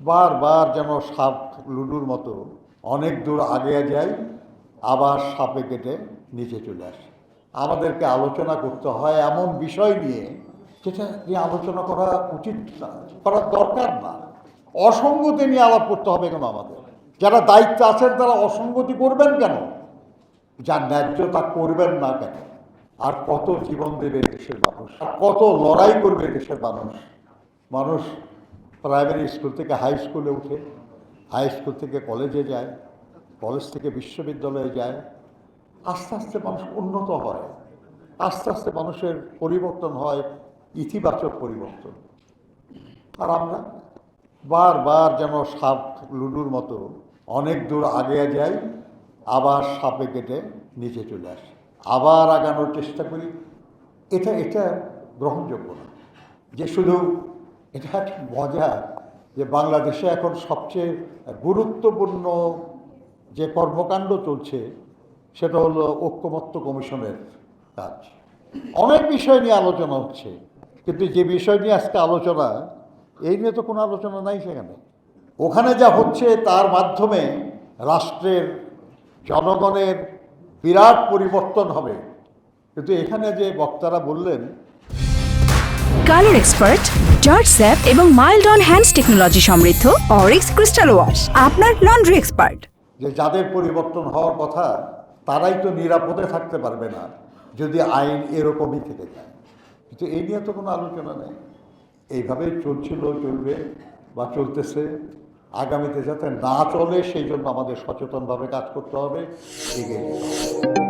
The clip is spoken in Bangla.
বারবার যেন সাপ লুডুর মতো অনেক দূর আগে যায়, আবার সাপে কেটে নিচে চলে আসে। আমাদেরকে আলোচনা করতে হয় এমন বিষয় নিয়ে যেটা নিয়ে আলোচনা করা উচিত না, করার দরকার না। অসঙ্গতি নিয়ে আলাপ করতে হবে কেন? আমাদের যারা দায়িত্বে আছেন তারা অসঙ্গতি করবেন কেন? যার ন্যায্য তা করবেন না কেন? আর কত জীবন দেবে দেশের মানুষ, আর কত লড়াই করবে দেশের মানুষ। মানুষ প্রাইমারি স্কুল থেকে হাই স্কুলে উঠে, হাই স্কুল থেকে কলেজে যায়, কলেজ থেকে বিশ্ববিদ্যালয়ে যায়। আস্তে আস্তে মানুষ উন্নত হয়, আস্তে আস্তে মানুষের পরিবর্তন হয়, ইতিবাচক পরিবর্তন। আর আমরা বারবার যেন সাপ লুডুর মতো অনেক দূর আগে যাই, আবার সাপে কেটে নিচে চলে আসে, আবার আগানোর চেষ্টা করি। এটা গ্রহণযোগ্য না। যে শুধু এটা একটা মজা যে বাংলাদেশে এখন সবচেয়ে গুরুত্বপূর্ণ যে কর্মকাণ্ড চলছে সেটা হলো ঐকমত্য কমিশনের কাজ। অনেক বিষয় নিয়ে আলোচনা হচ্ছে, কিন্তু যে বিষয় নিয়ে আজকে আলোচনা, এই নিয়ে তো কোনো আলোচনা নাই সেখানে। ওখানে যা হচ্ছে তার মাধ্যমে রাষ্ট্রের জনগণের বিরাট পরিবর্তন হবে, কিন্তু এখানে যে বক্তারা বললেন কালার এক্সপার্ট, জর্জ স্যাপ এবং মাইল্ড অন হ্যান্ডস টেকনোলজি সমৃদ্ধ অরিক্স ক্রিস্টাল ওয়াশ আপনার লন্ড্রি এক্সপার্ট। যে যাদের পরিবর্তন হওয়ার কথা তারাই তো নিরাপদে থাকতে পারবে না যদি আইন এরকমই থেকে যায়। কিন্তু এই নিয়ে তো কোনো আলোচনা নেই। এইভাবেই চলছিল, চলবে বা চলতেছে। আগামীতে যাতে না চলে সেই জন্য আমাদের সচেতনভাবে কাজ করতে হবে, এগিয়ে যেতে হবে।